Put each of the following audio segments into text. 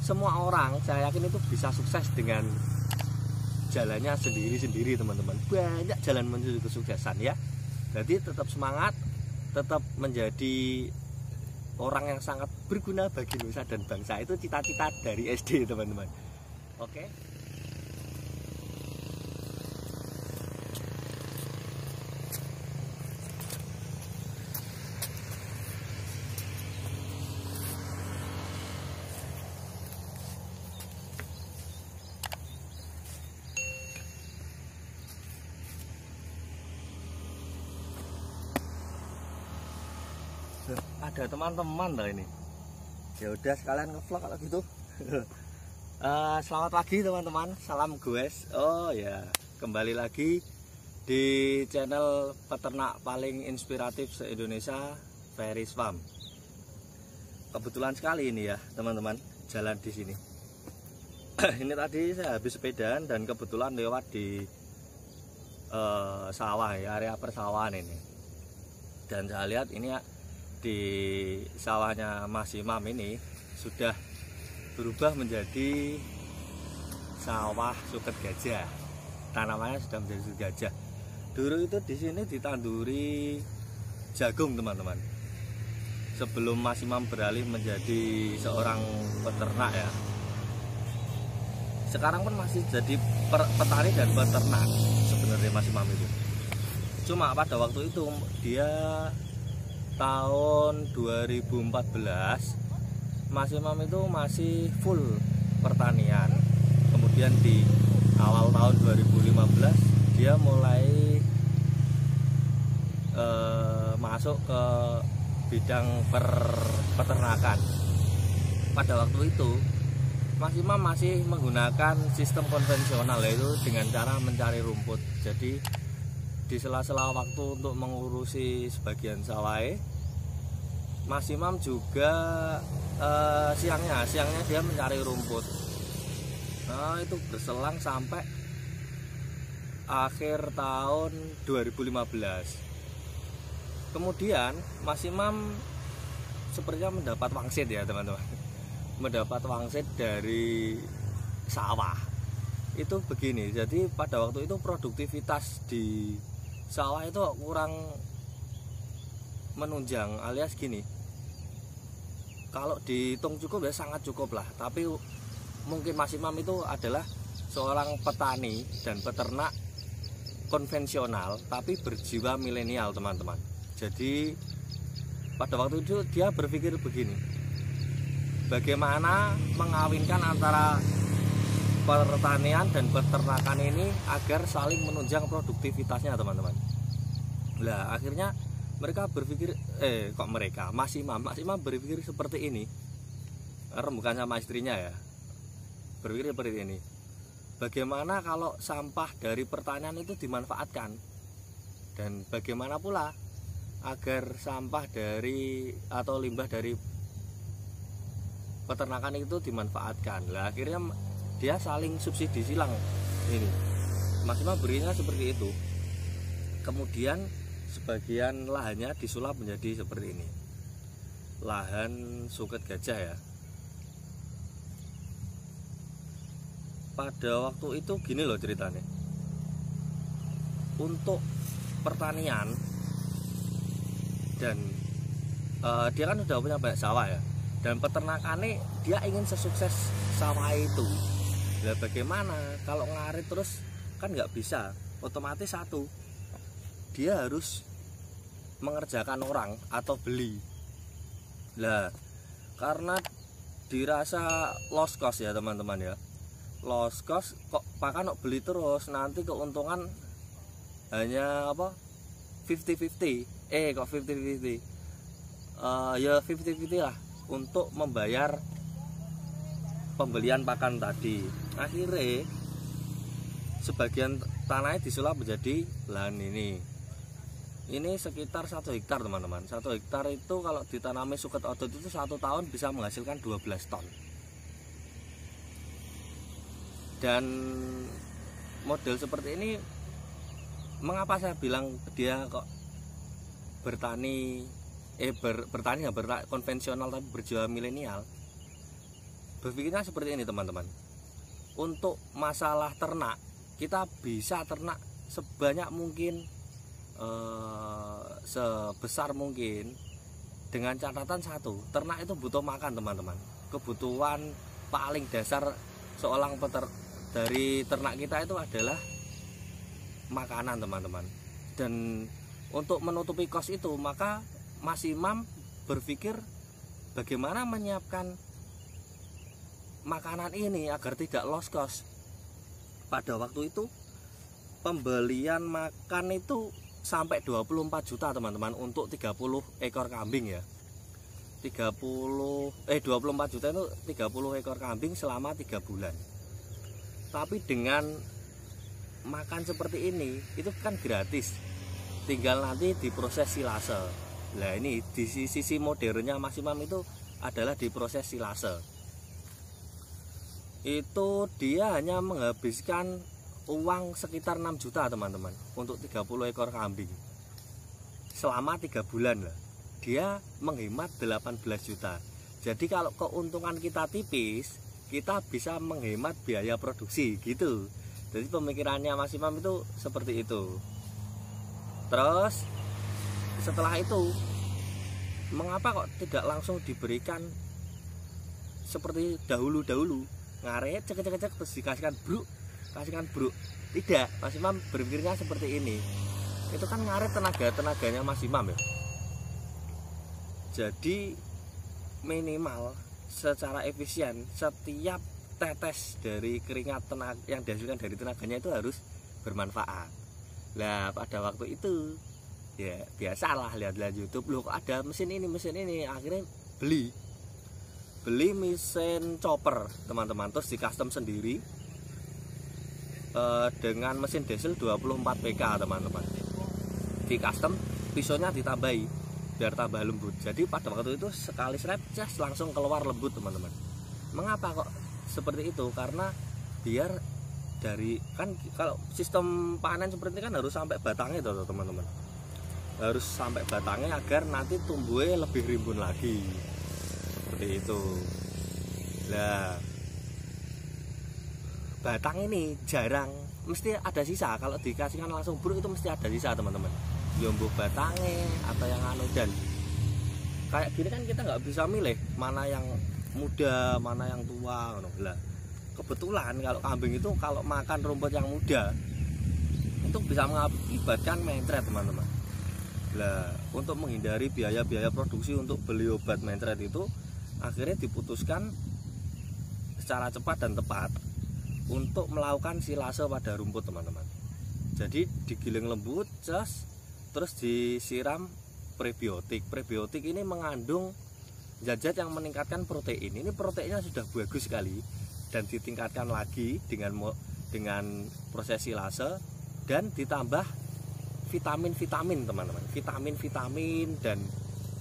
semua orang saya yakin itu bisa sukses dengan jalannya sendiri-sendiri teman-teman. Banyak jalan menuju kesuksesan ya. Jadi tetap semangat, tetap menjadi orang yang sangat berguna bagi nusa dan bangsa. Itu cita-cita dari SD teman-teman. Oke. Ada teman-teman lah ini. Ya udah sekalian ngevlog kalau gitu. Selamat pagi teman-teman, salam goes. Oh ya, kembali lagi di channel peternak paling inspiratif se-Indonesia, Ferry's Farm. Kebetulan sekali ini ya teman-teman, jalan di sini. Ini tadi saya habis sepedaan dan kebetulan lewat di sawah ya, area persawahan ini. Dan saya lihat ini ya, di sawahnya Mas Imam ini sudah berubah menjadi sawah suket gajah. Tanamannya sudah menjadi suket gajah. Dulu itu di sini ditanduri jagung teman-teman. Sebelum Mas Imam beralih menjadi seorang peternak ya. Sekarang pun masih jadi petani dan peternak sebenarnya Mas Imam itu. Cuma pada waktu itu dia tahun 2014 Mas Imam itu masih full pertanian. Kemudian di awal tahun 2015 dia mulai masuk ke bidang peternakan. Pada waktu itu Mas Imam masih menggunakan sistem konvensional, yaitu dengan cara mencari rumput. Jadi di sela-sela waktu untuk mengurusi sebagian sawah, Mas Imam juga siangnya dia mencari rumput. Nah itu berselang sampai akhir tahun 2015. Kemudian Mas Imam sepertinya mendapat wangsit ya teman-teman. Mendapat wangsit dari sawah. Itu begini, jadi pada waktu itu produktivitas di sawah itu kurang menunjang, alias gini, kalau dihitung cukup ya sangat cukup lah, tapi mungkin Mas Imam itu adalah seorang petani dan peternak konvensional tapi berjiwa milenial teman-teman. Jadi pada waktu itu dia berpikir begini, bagaimana mengawinkan antara pertanian dan peternakan ini agar saling menunjang produktivitasnya teman-teman. Nah akhirnya mereka berpikir Mas Imam berpikir seperti ini, bukan sama istrinya ya, berpikir seperti ini, bagaimana kalau sampah dari pertanian itu dimanfaatkan, dan bagaimana pula agar sampah dari atau limbah dari peternakan itu dimanfaatkan. Nah akhirnya dia saling subsidi silang ini. Mas Imam berinya seperti itu. Kemudian sebagian lahannya disulap menjadi seperti ini, lahan suket gajah ya. Pada waktu itu gini loh ceritanya, untuk pertanian dan dia kan sudah punya banyak sawah ya, dan peternakannya dia ingin sesukses sawah itu. Nah bagaimana kalau ngarit terus, kan nggak bisa, otomatis satu, dia harus mengerjakan orang atau beli. Nah karena dirasa lost cost ya teman-teman ya, lost cost kok pakan kok beli terus, nanti keuntungan hanya apa 50-50, kok 50-50, ya 50-50 lah untuk membayar pembelian pakan tadi. Akhirnya sebagian tanahnya disulap menjadi lahan ini sekitar 1 hektar teman-teman. 1 hektar itu kalau ditanami suket odot itu 1 tahun bisa menghasilkan 12 ton. Dan model seperti ini, mengapa saya bilang dia kok bertani konvensional tapi berjiwa milenial. berpikirnya seperti ini teman-teman. Untuk masalah ternak, kita bisa ternak sebanyak mungkin, sebesar mungkin, dengan catatan satu, ternak itu butuh makan teman-teman. Kebutuhan paling dasar seorang dari ternak kita itu adalah makanan teman-teman. Dan untuk menutupi kos itu, maka Mas Imam berpikir bagaimana menyiapkan makanan ini agar tidak lost cost. Pada waktu itu pembelian makan itu sampai 24 juta teman-teman untuk 30 ekor kambing ya. 24 juta itu 30 ekor kambing selama 3 bulan. Tapi dengan makan seperti ini itu kan gratis, tinggal nanti diproses silase. Nah ini di sisi modernnya Mas Imam itu adalah diproses silase. Itu dia hanya menghabiskan uang sekitar 6 juta teman-teman untuk 30 ekor kambing selama 3 bulan lah. Dia menghemat 18 juta. Jadi kalau keuntungan kita tipis, kita bisa menghemat biaya produksi gitu. Jadi pemikirannya Mas Imam itu seperti itu. Terus setelah itu, mengapa kok tidak langsung diberikan seperti dahulu-dahulu, ngaret cek terus kasihkan bruk. Tidak, Mas Imam berpikirnya seperti ini. Itu kan ngaret tenaganya Mas Imam ya. Jadi minimal secara efisien setiap tetes dari keringat yang dihasilkan dari tenaganya itu harus bermanfaat. Nah pada waktu itu ya biasalah lihat YouTube, loh kok ada mesin ini, akhirnya beli mesin chopper teman-teman, terus di custom sendiri dengan mesin diesel 24 PK teman-teman. Di custom pisaunya ditambahi biar tambah lembut. Jadi pada waktu itu sekali serep jas langsung keluar lembut teman-teman. Mengapa kok seperti itu? Karena biar dari kan kalau sistem panen seperti ini kan harus sampai batangnya tuh teman-teman. Harus sampai batangnya agar nanti tumbuhnya lebih rimbun lagi. Seperti itu. Nah, batang ini jarang, mesti ada sisa. Kalau dikasihkan langsung bruk itu mesti ada sisa teman-teman. Jombo batangnya atau yang anu, dan kayak gini kan kita nggak bisa milih mana yang muda mana yang tua. Nah, kebetulan kalau kambing itu kalau makan rumput yang muda itu bisa mengakibatkan mencret teman-teman. Nah, untuk menghindari biaya-biaya produksi untuk beli obat mencret itu akhirnya diputuskan secara cepat dan tepat untuk melakukan silase pada rumput teman-teman. Jadi digiling lembut, terus disiram prebiotik. Prebiotik ini mengandung zat-zat yang meningkatkan protein. Ini proteinnya sudah bagus sekali dan ditingkatkan lagi dengan proses silase dan ditambah vitamin teman-teman, vitamin dan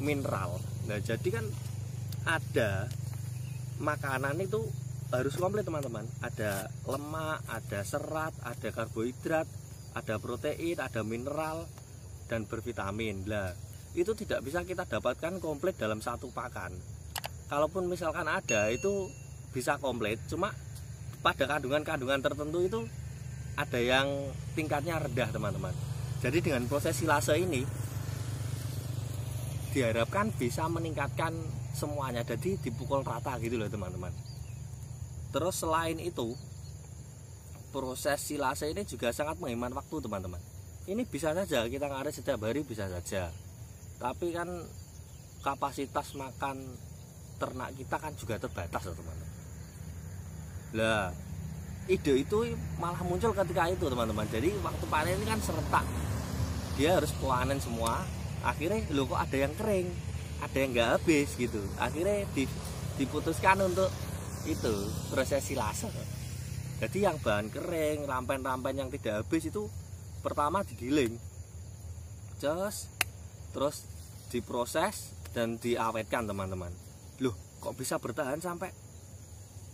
mineral. Nah jadi kan ada makanan itu harus komplit teman-teman. Ada lemak, ada serat, ada karbohidrat, ada protein, ada mineral dan bervitamin. Lah itu tidak bisa kita dapatkan komplit dalam satu pakan. Kalaupun misalkan ada itu bisa komplit, cuma pada kandungan-kandungan tertentu itu ada yang tingkatnya rendah teman-teman. Jadi dengan proses silase ini diharapkan bisa meningkatkan semuanya, jadi dipukul rata gitu loh teman-teman. Terus selain itu proses silase ini juga sangat menghemat waktu teman-teman. Ini bisa saja kita ngarit setiap hari, bisa saja, tapi kan kapasitas makan ternak kita kan juga terbatas loh teman-teman. Lah ide itu malah muncul ketika itu teman-teman. Jadi waktu panen ini kan serentak, dia harus panen semua. Akhirnya loh kok ada yang kering, ada yang nggak habis gitu. Akhirnya diputuskan untuk itu proses silase. Jadi yang bahan kering, rampen-rampen yang tidak habis itu pertama digiling, terus diproses dan diawetkan teman-teman. Loh kok bisa bertahan sampai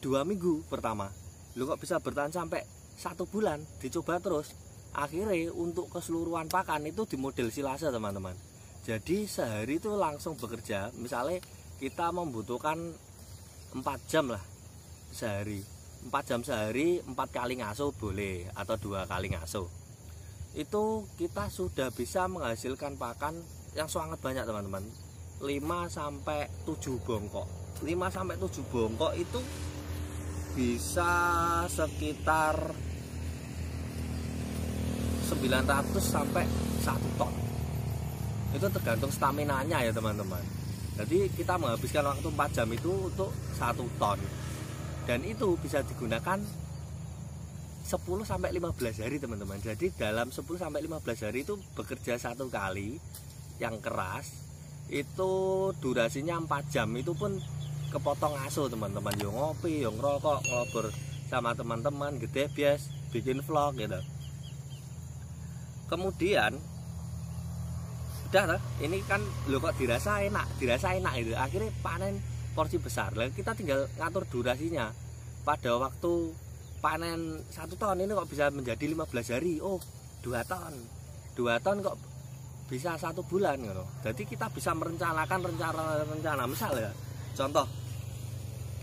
2 minggu pertama, loh kok bisa bertahan sampai 1 bulan, dicoba terus. Akhirnya untuk keseluruhan pakan itu di model silase teman-teman. Jadi sehari itu langsung bekerja. Misalnya kita membutuhkan 4 jam lah sehari. 4 jam sehari, 4 kali ngasuh boleh atau 2 kali ngasuh. Itu kita sudah bisa menghasilkan pakan yang sangat banyak teman-teman. 5 sampai 7 bongkok. 5 sampai 7 bongkok itu bisa sekitar 900 sampai 1 ton. Itu tergantung stamina-nya ya teman-teman. Jadi kita menghabiskan waktu 4 jam itu untuk 1 ton. Dan itu bisa digunakan 10 sampai 15 hari teman-teman. Jadi dalam 10 sampai 15 hari itu bekerja 1 kali yang keras. Itu durasinya 4 jam. Itu pun kepotong asuh teman-teman. Yo ngopi, yo ngerokok, ngobrol sama teman-teman, gede bias, bikin vlog gitu. Kemudian udah ini kan lo kok dirasa enak gitu. Akhirnya panen porsi besar. Lalu kita tinggal ngatur durasinya. Pada waktu panen 1 ton ini kok bisa menjadi 15 hari. Oh, 2 ton. 2 ton kok bisa 1 bulan gitu. Jadi kita bisa merencanakan rencana. Misal ya, contoh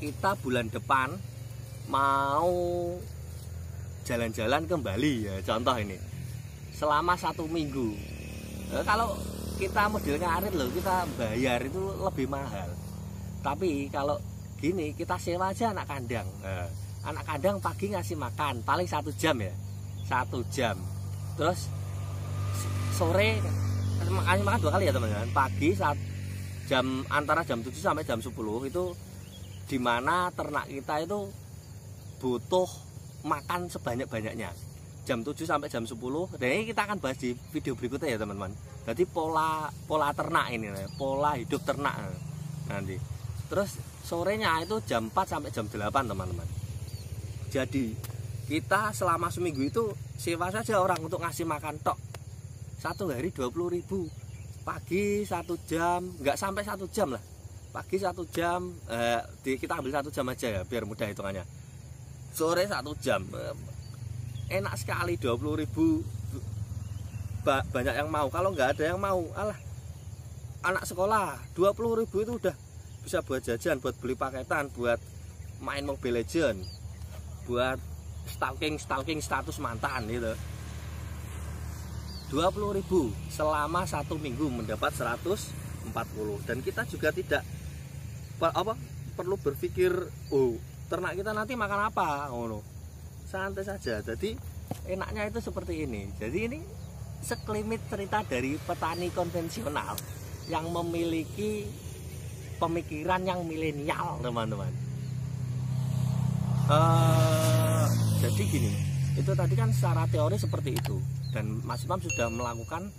kita bulan depan mau jalan-jalan ke Bali ya, contoh ini. Selama 1 minggu. Kalau kita model ngarit loh, kita bayar itu lebih mahal. Tapi kalau gini kita sewa aja anak kandang. Anak kandang pagi ngasih makan paling 1 jam ya, 1 jam. Terus sore makan 2 kali ya teman-teman. Pagi antara jam 7 sampai jam 10 itu dimana ternak kita itu butuh makan sebanyak-banyaknya. Jam 7 sampai jam 10. Dan ini kita akan bahas di video berikutnya ya teman-teman. Jadi pola ternak ini, pola hidup ternak nanti. Terus sorenya itu jam 4 sampai jam 8 teman-teman. Jadi kita selama seminggu itu sewa saja orang untuk ngasih makan tok. 1 hari 20.000. Pagi 1 jam, nggak sampai 1 jam lah. Pagi 1 jam, kita ambil 1 jam aja ya biar mudah hitungannya. Sore 1 jam. Enak sekali 20.000. Banyak yang mau. Kalau nggak ada yang mau, alah, anak sekolah 20.000 itu udah bisa buat jajan, buat beli paketan, buat main Mobile Legends, buat stalking status mantan gitu. 20.000 selama 1 minggu mendapat 140. Dan kita juga tidak perlu berpikir, oh ternak kita nanti makan apa, santai saja. Jadi enaknya itu seperti ini. Jadi ini sekelimit cerita dari petani konvensional yang memiliki pemikiran yang milenial teman-teman. Jadi gini, itu tadi kan secara teori seperti itu, dan Mas Imam sudah melakukan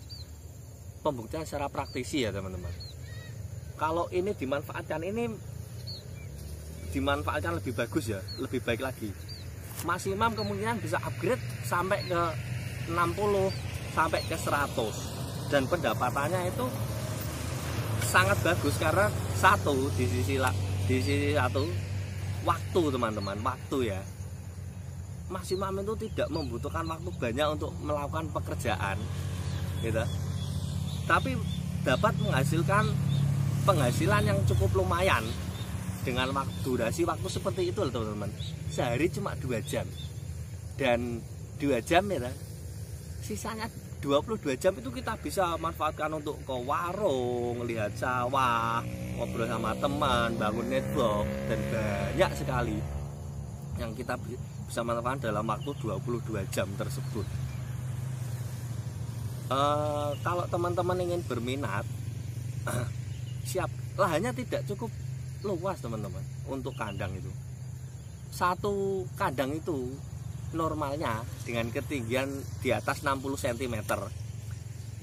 pembuktian secara praktisi ya teman-teman. Kalau ini dimanfaatkan lebih bagus ya, lebih baik lagi. Mas Imam kemungkinan bisa upgrade sampai ke 60 sampai ke 100, dan pendapatannya itu sangat bagus karena di sisi satu waktu teman-teman, waktu ya. Mas Imam itu tidak membutuhkan waktu banyak untuk melakukan pekerjaan gitu, tapi dapat menghasilkan penghasilan yang cukup lumayan dengan durasi waktu seperti itu teman-teman. Sehari cuma 2 jam, dan 2 jam ya, sisanya 22 jam itu kita bisa manfaatkan untuk ke warung, lihat sawah, ngobrol sama teman, bangun network, dan banyak sekali yang kita bisa manfaatkan dalam waktu 22 jam tersebut. Kalau teman-teman ingin berminat, siap, lahannya tidak cukup luas teman-teman untuk kandang itu. 1 kandang itu normalnya dengan ketinggian di atas 60 cm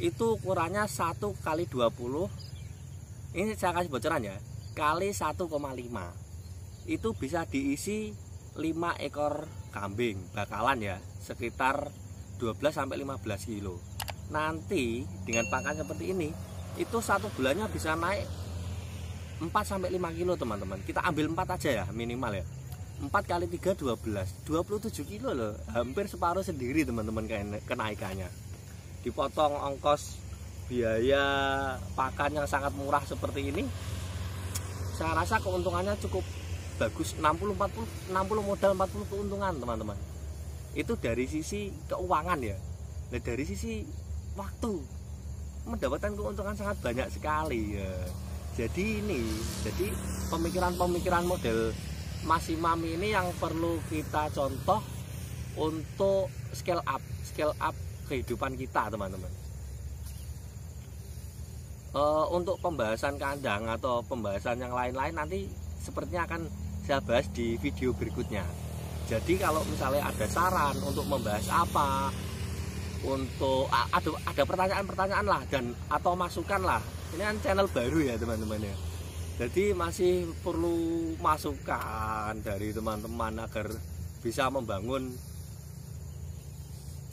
itu ukurannya 1 kali 20, ini saya kasih bocoran ya, kali 1,5, itu bisa diisi 5 ekor kambing bakalan ya, sekitar 12-15 kilo. Nanti dengan pakan seperti ini, itu 1 bulannya bisa naik 4-5 kilo teman-teman. Kita ambil 4 aja ya minimal ya. 4 kali 3 12, 27 kilo loh, hampir separuh sendiri teman-teman kenaikannya. Dipotong ongkos biaya pakan yang sangat murah seperti ini, saya rasa keuntungannya cukup bagus 60 modal 40 keuntungan teman-teman. Itu dari sisi keuangan ya. Nah dari sisi waktu mendapatkan keuntungan sangat banyak sekali ya. Jadi pemikiran model Mas Imam ini yang perlu kita contoh untuk scale up kehidupan kita teman-teman. Untuk pembahasan kandang atau pembahasan yang lain-lain nanti sepertinya akan saya bahas di video berikutnya. Jadi kalau misalnya ada saran untuk membahas apa, untuk ada pertanyaan-pertanyaan lah dan atau masukan lah. Ini kan channel baru ya teman-teman ya. Jadi masih perlu masukan dari teman-teman agar bisa membangun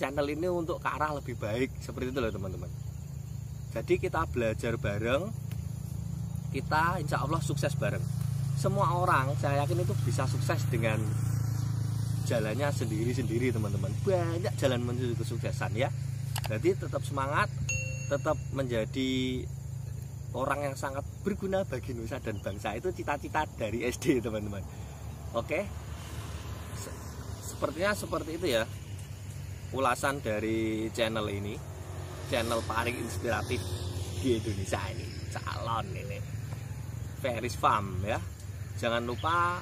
channel ini untuk ke arah lebih baik seperti itu loh teman-teman. Jadi kita belajar bareng, kita insya Allah sukses bareng. Semua orang saya yakin itu bisa sukses dengan jalannya sendiri-sendiri teman-teman. Banyak jalan menuju kesuksesan ya. Jadi tetap semangat, tetap menjadi orang yang sangat berguna bagi nusa dan bangsa. Itu cita-cita dari SD teman-teman. Oke, sepertinya seperti itu ya ulasan dari channel ini, channel paling inspiratif di Indonesia ini, calon ini Ferry's Farm ya. Jangan lupa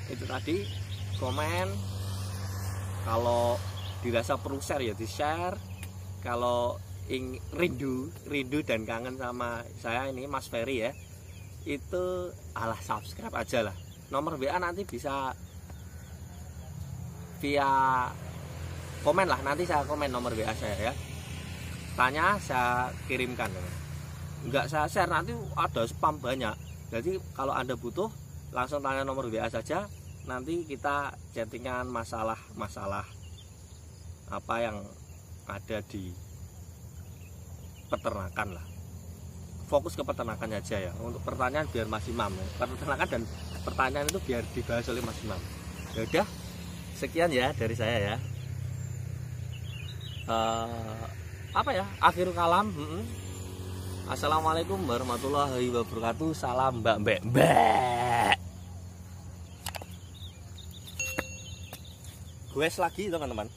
itu tadi komen, kalau dirasa perlu share ya di share, kalau rindu dan kangen sama saya ini Mas Ferry ya, itu subscribe aja lah. Nomor WA nanti bisa via komen lah, nanti saya komen nomor WA saya ya, tanya saya kirimkan, enggak saya share nanti ada spam banyak. Jadi kalau Anda butuh langsung tanya nomor WA saja, nanti kita chattingan masalah apa yang ada di peternakan lah. Fokus ke peternakan aja ya. Untuk pertanyaan biar Mas Imam ya. Peternakan dan pertanyaan itu biar dibahas oleh Mas Imam. Ya udah, sekian ya dari saya ya. Akhirul kalam. Assalamualaikum warahmatullahi wabarakatuh. Salam mbak. Gue lagi teman-teman.